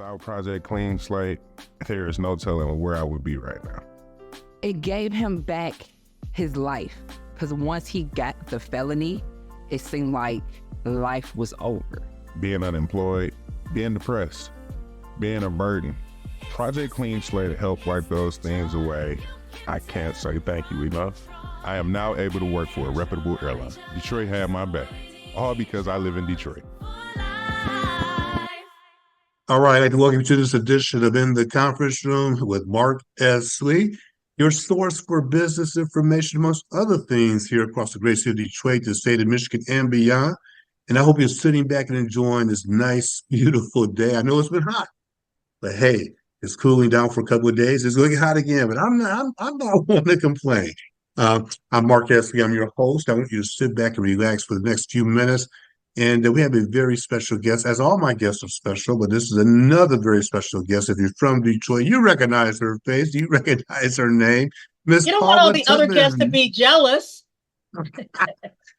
Without Project Clean Slate, there is no telling where I would be right now. It gave him back his life, because once he got the felony, it seemed like life was over. Being unemployed, being depressed, being a burden. Project Clean Slate helped wipe those things away. I can't say thank you enough. I am now able to work for a reputable airline. Detroit had my back, all because I live in Detroit. All right, I'd like to welcome you to this edition of In the Conference Room with Mark S. Lee, your source for business information, amongst other things, here across the great city of Detroit, the state of Michigan, and beyond. And I hope you're sitting back and enjoying this nice, beautiful day. I know it's been hot, but hey, it's cooling down for a couple of days. It's going to get hot again, but I'm not one to complain. I'm Mark S. Lee. I'm your host. I want you to sit back and relax for the next few minutes. And we have a very special guest, as all my guests are special, but this is another very special guest. If you're from Detroit, you recognize her face, you recognize her name, Miss You don't Paula want all the Tutman. other guests to be jealous.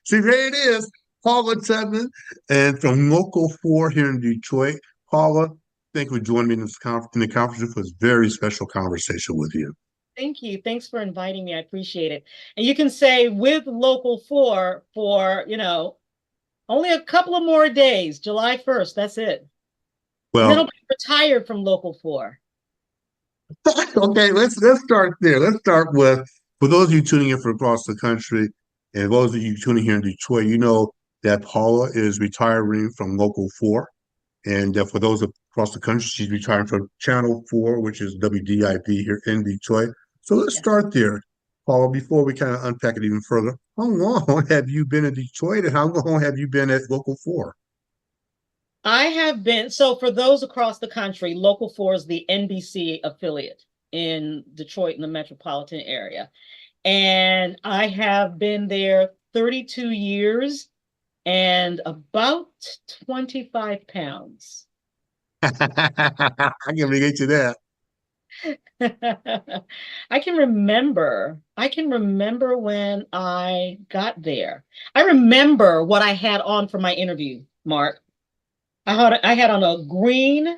See, there it is, Paula Tutman, and from Local 4 here in Detroit. Paula, thank you for joining me in the conference for this very special conversation with you. Thank you. Thanks for inviting me. I appreciate it. And you can say with Local 4 for, only a couple of more days, July 1st. That's it. Well, and then I'll be retired from Local 4. Okay, let's start there. Let's start with, for those of you tuning in from across the country, and those of you tuning here in Detroit, you know that Paula is retiring from Local 4. And for those across the country, she's retiring from Channel 4, which is WDIV here in Detroit. So let's start there, Paula, before we kind of unpack it even further. How long have you been in Detroit, and how long have you been at Local 4? I have been, so for those across the country, Local 4 is the NBC affiliate in Detroit in the metropolitan area. And I have been there 32 years and about 25 pounds. I can relate to that. I can remember when I got there. I remember what I had on for my interview, Mark. I had on a green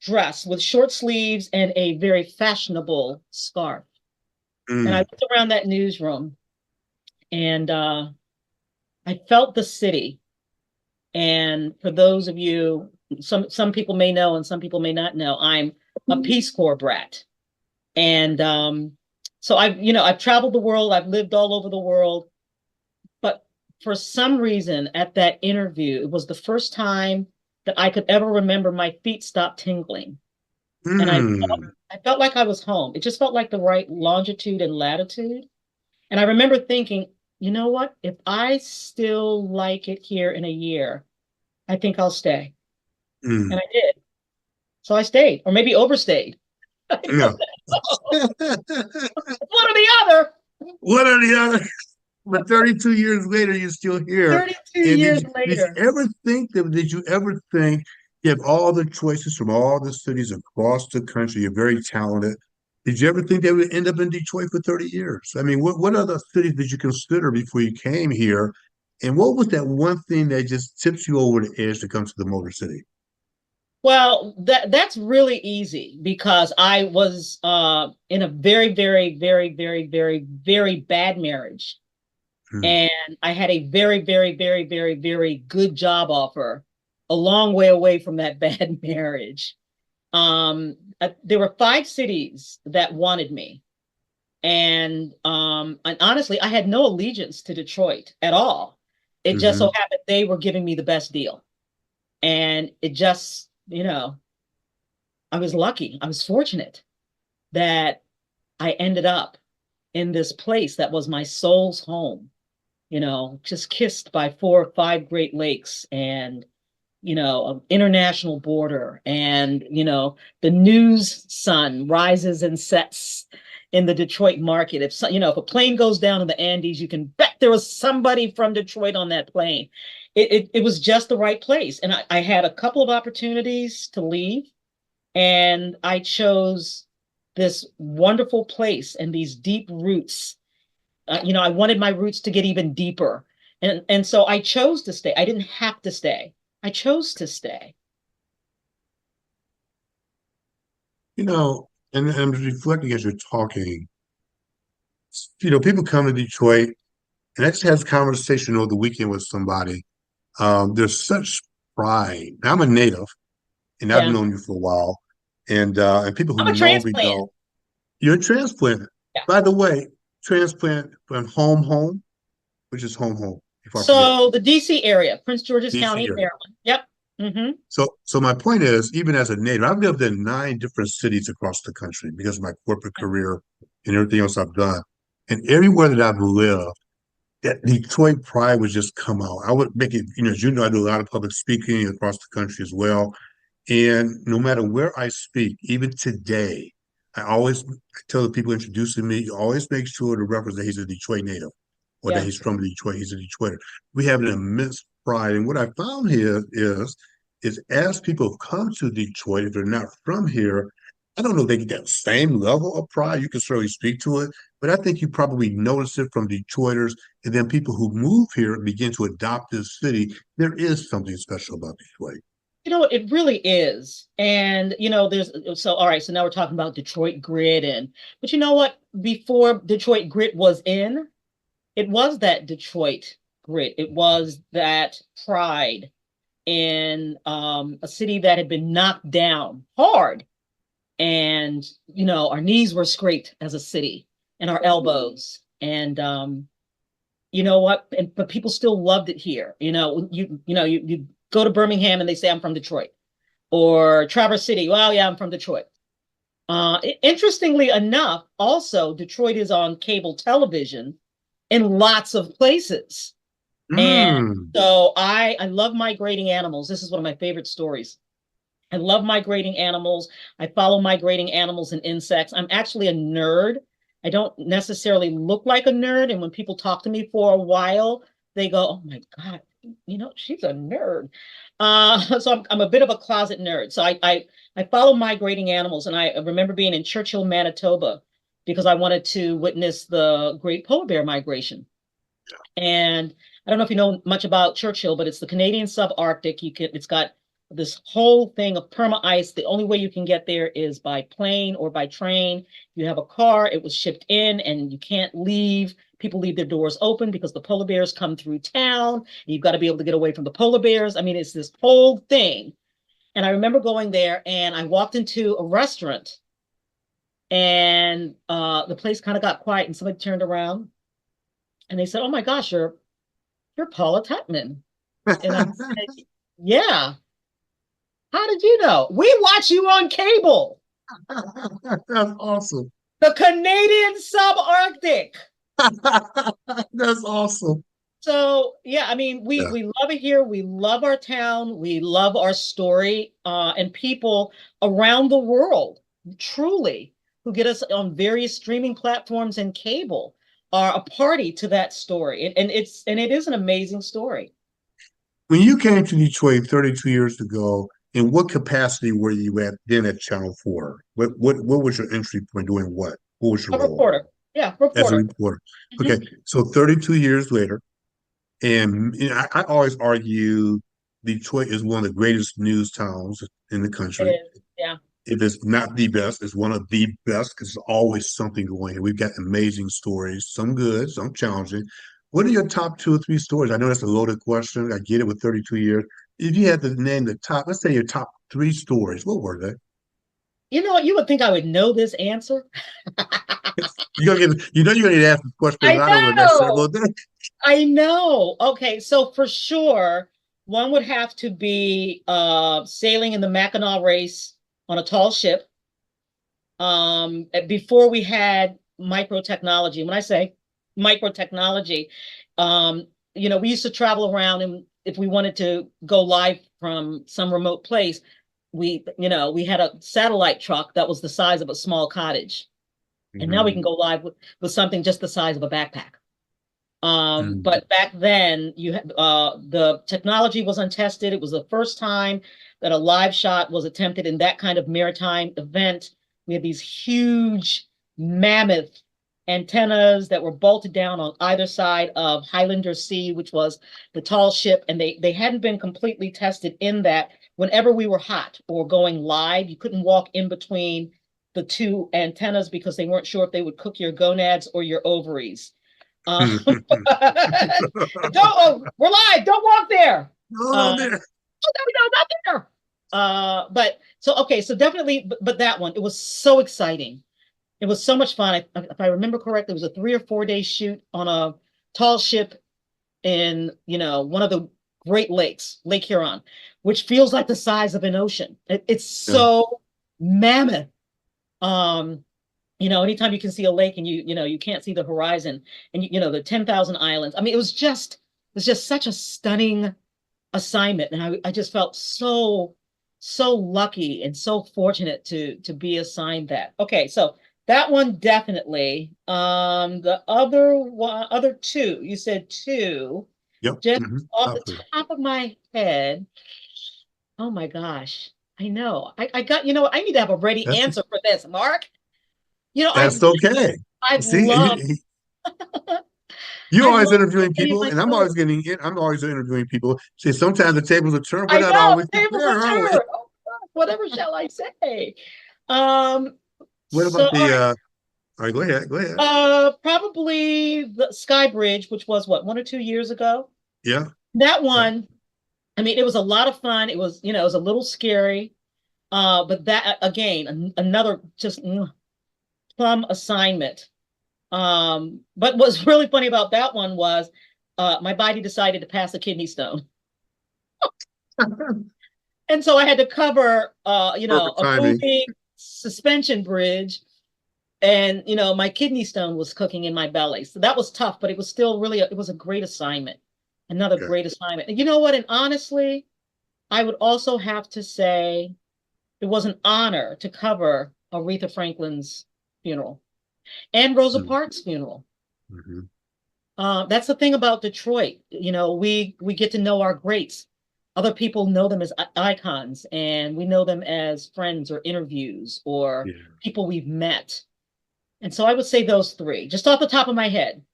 dress with short sleeves and a very fashionable scarf. And I looked around that newsroom and I felt the city. And for those of you, some people may know and some people may not know, I'm a Peace Corps brat. And so I've traveled the world, I've lived all over the world. But for some reason at that interview, it was the first time that I could ever remember my feet stopped tingling. And I felt like I was home. It just felt like the right longitude and latitude. And I remember thinking, you know what? If I still like it here in a year, I think I'll stay. And I did. So I stayed, or maybe overstayed. Yeah. One or the other. One or the other. But 32 years later, you're still here. 32 years later. Did you ever think you have all the choices from all the cities across the country? You're very talented. Did you ever think they would end up in Detroit for 30 years? I mean, what other cities did you consider before you came here? And what was that one thing that just tips you over the edge to come to the Motor City? Well, that's really easy because I was in a very, very, very, very, very, very bad marriage. And I had a very, very, very, very, very good job offer a long way away from that bad marriage. There were 5 cities that wanted me. And honestly, I had no allegiance to Detroit at all. It just so happened they were giving me the best deal. And it just, I was lucky. I was fortunate that I ended up in this place that was my soul's home, just kissed by 4 or 5 Great Lakes and, an international border. And, the news sun rises and sets in the Detroit market. If a plane goes down in the Andes, you can bet there was somebody from Detroit on that plane. It was just the right place. And I had a couple of opportunities to leave. And I chose this wonderful place and these deep roots. I wanted my roots to get even deeper. And so I chose to stay. I didn't have to stay. I chose to stay. And I'm reflecting as you're talking. People come to Detroit, and I just had a conversation over the weekend with somebody. There's such pride. Now, I'm a native, and I've Yeah. known you for a while, and people I'm who a know me transplant. know you're a transplant. Yeah. By the way, transplant from home, which is home, before I forget. So the DC area, Prince George's DC County, area. Maryland. Yep. Mm-hmm. So my point is, even as a native, I've lived in 9 different cities across the country because of my corporate career and everything else I've done. And everywhere that I've lived, that Detroit pride would just come out. I would make it, as you know, I do a lot of public speaking across the country as well. And no matter where I speak, even today, I tell the people introducing me, always make sure to reference that he's a Detroit native or that Yeah. he's from Detroit. He's a Detroiter. We have an immense pride. And what I found here is as people come to Detroit, if they're not from here, I don't know if they get that same level of pride. You can certainly speak to it, but I think you probably notice it from Detroiters and then people who move here and begin to adopt this city. There is something special about Detroit. It really is. And, all right, so now we're talking about Detroit grit. But you know what? Before Detroit grit was in, it was that Detroit grit. It was that pride in a city that had been knocked down hard. And, our knees were scraped as a city and our elbows. And, you know what? But people still loved it here. You go to Birmingham and they say, I'm from Detroit. Or Traverse City, well, yeah, I'm from Detroit. Interestingly enough, also, Detroit is on cable television in lots of places. And Mm. so I love migrating animals. This is one of my favorite stories. I love migrating animals. I follow migrating animals and insects. I'm actually a nerd. I don't necessarily look like a nerd. And when people talk to me for a while, they go, oh my God, she's a nerd. So I'm a bit of a closet nerd. So I follow migrating animals. And I remember being in Churchill, Manitoba, because I wanted to witness the great polar bear migration. And I don't know if you know much about Churchill, but it's the Canadian subarctic. It's got this whole thing of perma ice. The only way you can get there is by plane or by train. You have a car, it was shipped in, and you can't leave. People leave their doors open because the polar bears come through town. You've got to be able to get away from the polar bears. I mean, it's this whole thing. And I remember going there and I walked into a restaurant and the place kind of got quiet and somebody turned around and they said, oh my gosh, you're Paula Tutman. And I said, yeah. How did you know? We watch you on cable. That's awesome. The Canadian subarctic. That's awesome. So yeah, I mean, we Yeah. we love it here. We love our town. We love our story, and people around the world, truly, who get us on various streaming platforms and cable are a party to that story, and it is an amazing story. When you came to Detroit 32 years ago, in what capacity were you at then at Channel 4? What was your entry point doing what? What was your A role reporter, yeah, as a reporter. reporter? Mhm. Okay, so 32 years later, and I always argue Detroit is one of the greatest news towns in the It country. is, yeah. If it's not the best, it's one of the best because there's always something going on. We've got amazing stories, some good, some challenging. What are your top 2 or 3 stories? I know that's a loaded question. I get it with 32 years. If you had to name the top, let's say your top 3 stories, what were they? You know what? You would think I would know this answer. You're gonna get asked this question because I I know the next several know. days. I know. Okay, so for sure, one would have to be sailing in the Mackinac race on a tall ship. Before we had micro technology. When I say micro technology, we used to travel around, and if we wanted to go live from some remote place, we had a satellite truck that was the size of a small cottage. And now we can Mhm. go live with something just the size of a backpack. Mhm. But back then, the technology was untested. It was the first time that a live shot was attempted in that kind of maritime event. We had these huge mammoth antennas that were bolted down on either side of Highlander Sea, which was the tall ship, and they hadn't been completely tested in that whenever we were hot or going live, you couldn't walk in between the two antennas because they weren't sure if they would cook your gonads or your ovaries. Don't, oh, we're live. Don't walk there. No, there. No, not there. But so okay, so definitely, but that one, it was so exciting. It was so much fun. If I remember correctly, it was a 3 or 4 day shoot on a tall ship in, one of the Great Lakes, Lake Huron, which feels like the size of an ocean. It's so mammoth. Anytime you can see a lake and you can't see the horizon, and the 10,000 islands. I mean, it was just such a stunning assignment, and I just felt so lucky and so fortunate to be assigned that. Okay, so that one definitely. The other two, you said two. Yep. Just off the top of my head. Oh my gosh. I know. I got, I need to have a ready answer for this, Mark. That's okay. I've See, loved you're I always love interviewing getting people, and I'm myself. always interviewing people. See, sometimes the tables are turned. We're I not know, always tables there, are are we? turned. Oh gosh, whatever shall I say? Um, What so about all right. All right, go ahead. Go ahead. Probably the Sky Bridge, which was what, 1 or 2 years ago. Yeah. That Yeah. one, I mean, it was a lot of fun. It was, it was a little scary. But that again, another just plum assignment. But what's really funny about that one was my body decided to pass a kidney stone. And so I had to cover Perfect a timing. moving suspension bridge, and my kidney stone was cooking in my belly. So that was tough, but it was still really it was a great assignment. Another Okay. great assignment. And you know what? And honestly, I would also have to say it was an honor to cover Aretha Franklin's funeral and Rosa Parks' funeral. Mm-hmm. That's the thing about Detroit. We get to know our greats. Other people know them as icons, and we know them as friends or interviews or Yeah. people we've met. And so I would say those three, just off the top of my head.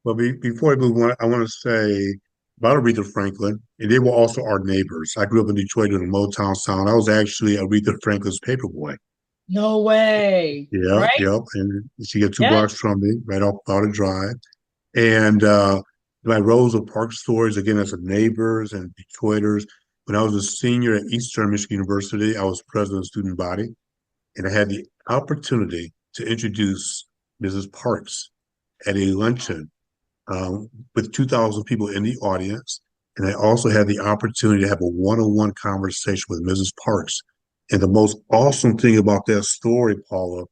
Well, before we move on, I want to say about Aretha Franklin, and they were also our neighbors. I grew up in Detroit in the Motown Sound. I was actually Aretha Franklin's paperboy. No way. Yep, Right? yep. And she got two Yeah. blocks from me, right off Powder Drive. And my Rosa Parks stories, again, as a neighbors and Detroiters. When I was a senior at Eastern Michigan University, I was president of the student body, and I had the opportunity to introduce Mrs. Parks at a luncheon with 2,000 people in the audience. And I also had the opportunity to have a one-on-one conversation with Mrs. Parks. And the most awesome thing about that story, Paula,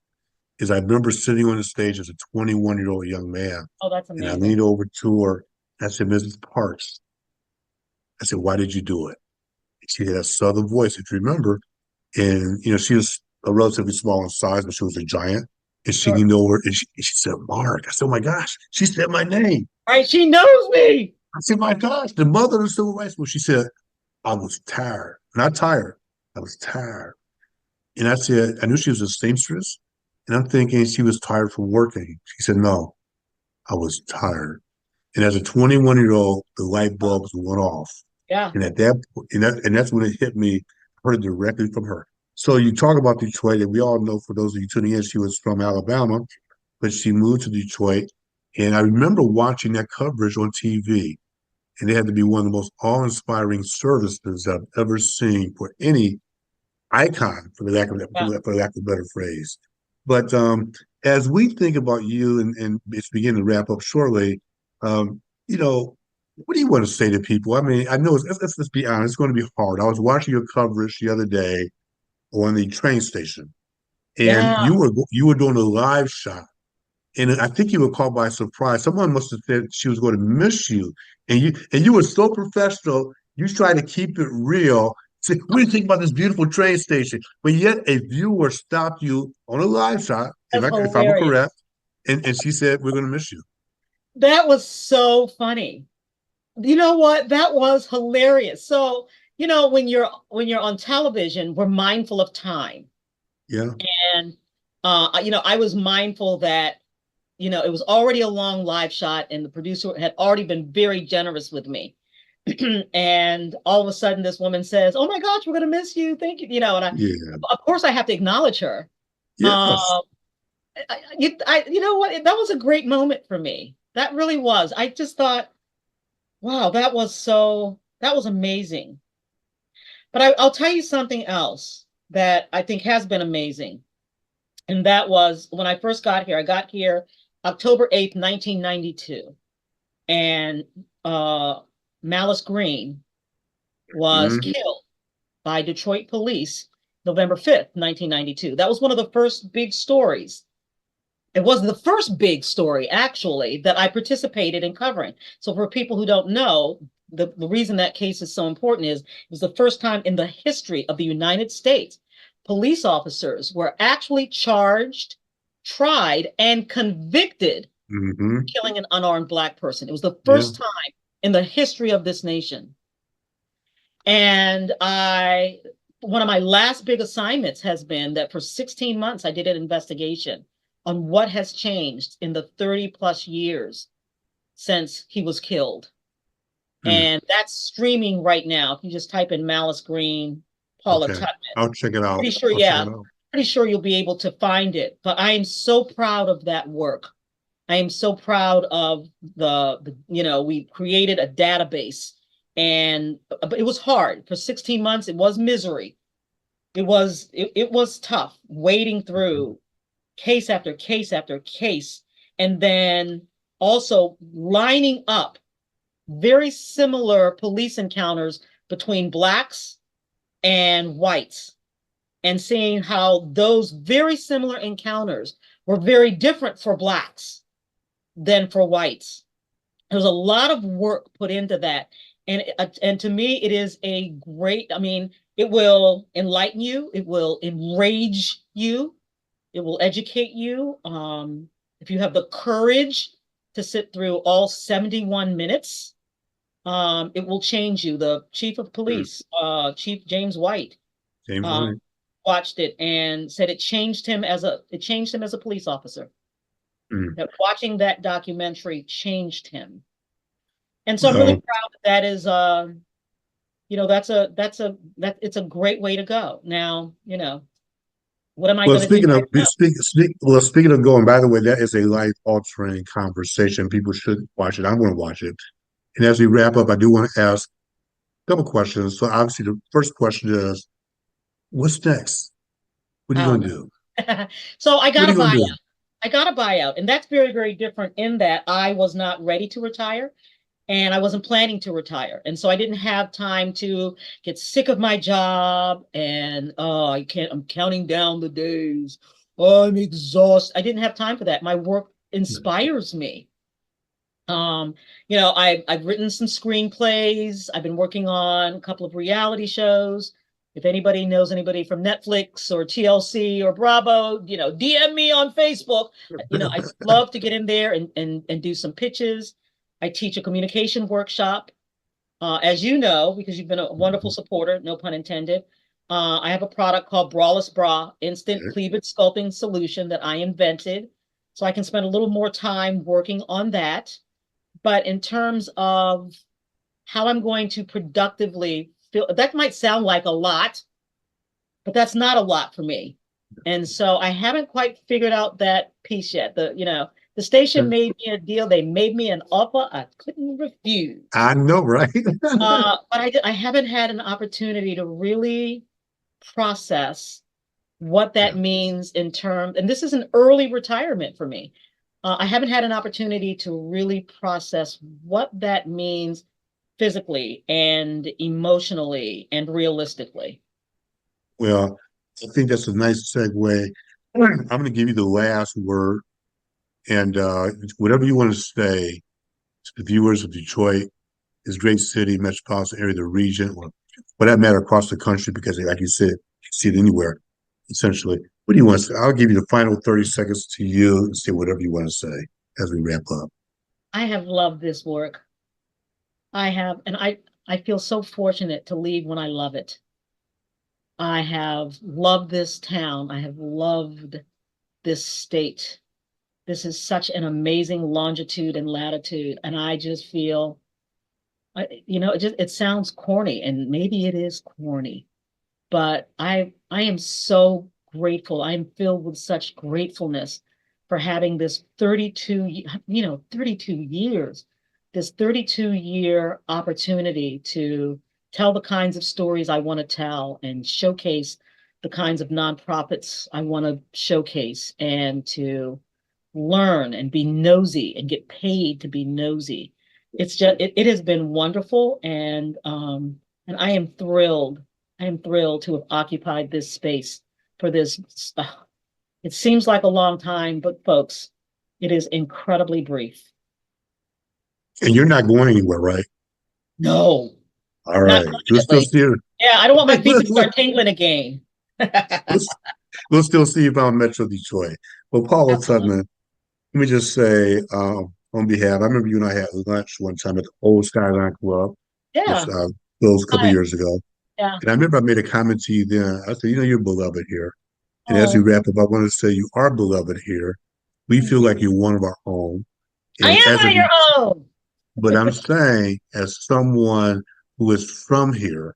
is I remember sitting on the stage as a 21-year-old young man, Oh, that's and I amazing. leaned over to her. I said, Mrs. Parks, I said, why did you do it? She had a southern voice, if you remember. And, she was a relatively small in size, but she was a giant. And she Sure. leaned over and she said, Mark. I said, oh my gosh, she said my name. All right, she knows me. I said, my gosh, the mother of the civil rights movement. She said, I was tired. Not tired. I was tired. And I said, I knew she was a seamstress. And I'm thinking she was tired from working. She said, no, I was tired. And as a 21-year-old, the light bulbs went off. Yeah. And at that point, and that's when it hit me, I heard it directly from her. So you talk about Detroit, and we all know, for those of you tuning in, she was from Alabama, but she moved to Detroit. And I remember watching that coverage on TV, and it had to be one of the most awe-inspiring services I've ever seen for any icon, for the lack of a better phrase. But as we think about you, and it's beginning to wrap up shortly, you know, what do you want to say to people? I mean, I know let's be honest, it's going to be hard. I was watching your coverage the other day on the train station, and Yeah. you were doing a live shot, and I think you were caught by surprise. Someone must have said she was going to miss you, and you were so professional. You tried to keep it real. Say, what do you think about this beautiful train station? But yet a viewer stopped you on a live shot, That's if I'm hilarious. correct, and she said, we're going to miss you. That was so funny. You know what? That was hilarious. So, when you're on television, we're mindful of time. Yeah. And I was mindful that, it was already a long live shot and the producer had already been very generous with me. And all of a sudden this woman says, "Oh my gosh, we're gonna miss you. Thank you." And Yeah. of course I have to acknowledge her. Yes. You know what? That was a great moment for me. That really was. I just thought, wow, that was amazing. But I'll tell you something else that I think has been amazing. And that was when I first got here. I got here October 8th, 1992. And Malice Green was Mhm. killed by Detroit police November 5th, 1992. That was one of the first big stories. It was the first big story, actually, that I participated in covering. So for people who don't know, the reason that case is so important is it was the first time in the history of the United States police officers were actually charged, tried, and convicted Mhm. killing an unarmed Black person. It was the Yeah. first time in the history of this nation. And one of my last big assignments has been that for 16 months, I did an investigation on what has changed in the 30 plus years since he was killed. Mm. And that's streaming right now. If you just type in Malice Green, Paula Okay. Tutman, I'll check it out. pretty sure, I'll check yeah, it out. pretty sure you'll be able to find it. But I am so proud of that work. I am so proud of we created a database, and but it was hard for 16 months. It was misery. It was tough wading through case after case after case, and then also lining up very similar police encounters between Blacks and whites, and seeing how those very similar encounters were very different for Blacks than for whites. There's a lot of work put into that. And to me, it is a great, I mean, it will enlighten you, it will enrage you, it will educate you. If you have the courage to sit through all 71 minutes, it will change you. The chief of Mm. police, Chief James White, James um, White. watched it and said it changed him as a police officer. Mm. That watching that documentary changed him. And so I'm really Well, proud that it's a great way to go. Now, what am I well, going to do speaking of right now? speaking of going, by the way, that is a life altering conversation. People should watch it. I'm going to watch it. And as we wrap up, I do want to ask a couple questions. So obviously, the first question is, what's next? What are you Oh going to no. do? So What are you going to do? I got a buyout, and that's very, very different in that I was not ready to retire. And I wasn't planning to retire. And so I didn't have time to get sick of my job and I'm counting down the days. Oh, I'm exhausted. I didn't have time for that. My work inspires me. Um, I've written some screenplays. I've been working on a couple of reality shows. If anybody knows anybody from Netflix or TLC or Bravo, DM me on Facebook. I love to get in there and do some pitches. I teach a communication workshop, as you know, because you've been a wonderful supporter, no pun intended. I have a product called Braless Bra, instant cleavage sculpting solution that I invented. So I can spend a little more time working on that. But in terms of how I'm going to productively feel, that might sound like a lot, but that's not a lot for me. And so I haven't quite figured out that piece yet. The station made me a deal. They made me an offer I couldn't refuse. I know, right? But I haven't had an opportunity to really process what that Yeah. means in terms, and this is an early retirement for me. I haven't had an opportunity to really process what that means physically and emotionally and realistically. Well, I think that's a nice segue. I'm going to give you the last word, and whatever you want to say to the viewers of Detroit, this great city, metropolitan area, the region, or for that matter, across the country, because like you said, you see it anywhere, essentially. What do you want to say? I'll give you the final 30 seconds to you and say whatever you want to say as we wrap up. I have loved this work. I have, and I feel so fortunate to leave when I love it. I have loved this town. I have loved this state. This is such an amazing longitude and latitude. And I just feel, it sounds corny, and maybe it is corny, but I am so grateful. I am filled with such gratefulness for having this 32 years, this 32-year opportunity to tell the kinds of stories I want to tell and showcase the kinds of nonprofits I want to showcase, and to learn and be nosy and get paid to be nosy. It's just it has been wonderful, and I am thrilled. I am thrilled to have occupied this space for this. It seems like a long time, but folks, it is incredibly brief. And you're not going anywhere, right? No, All not right. We'll still permanently. see you. Yeah, I don't want my feet to start tingling again. We'll, we'll still see you around Metro Detroit. Well, Paula Absolutely. Tutman, let me just say, on behalf, I remember you and I had lunch one time at the old Skyline Club, which Yeah. closed a couple Hi. years ago. Yeah. And I remember I made a comment to you then. I said, you're beloved here. And as we Oh, wrap up, I want to say you are beloved here. We thank feel you. like you're one of our own. I And am as a, one of your own. but I'm saying, as someone who is from here,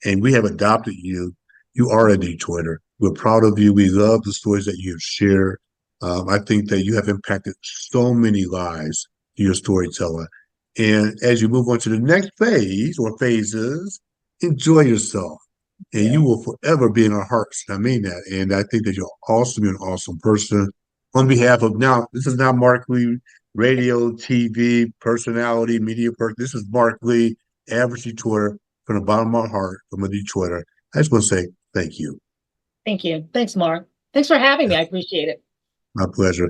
and we have adopted you, you are a Detroiter. We're proud of you. We love the stories that you've shared. I think that you have impacted so many lives through your storytelling. And as you move on to the next phase or phases, enjoy yourself. And you Yeah. will forever be in our hearts. I mean that. And I think that you're also an awesome person. On behalf of now, this is not Mark Lee, radio, TV, personality, media person. This is Mark Lee, average Detroiter, from the bottom of my heart, from a Detroiter. I just want to say thank you. Thank you. Thanks, Mark. Thanks for having me. I appreciate it. My pleasure.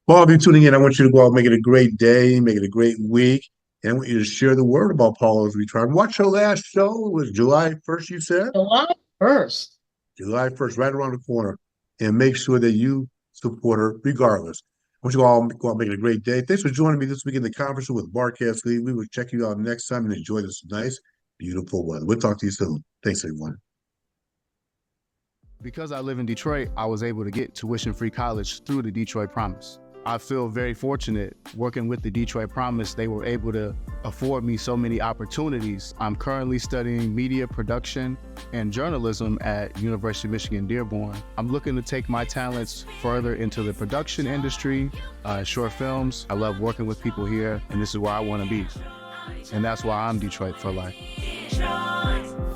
For all of you tuning in, I want you to go out and make it a great day, make it a great week. And I want you to share the word about Paula's return. Watch her last show. It was July 1st, you said? July 1st. July 1st, right around the corner. And make sure that you support her regardless. I want you all to go out and make it a great day. Thanks for joining me this week in the conference with Mark Lee. We will check you out next time and enjoy this nice, beautiful weather. We'll talk to you soon. Thanks, everyone. Because I live in Detroit, I was able to get tuition-free college through the Detroit Promise. I feel very fortunate working with the Detroit Promise. They were able to afford me so many opportunities. I'm currently studying media production and journalism at University of Michigan Dearborn. I'm looking to take my talents further into the production industry, short films. I love working with people here, and this is where I want to be. And that's why I'm Detroit for life. Detroit.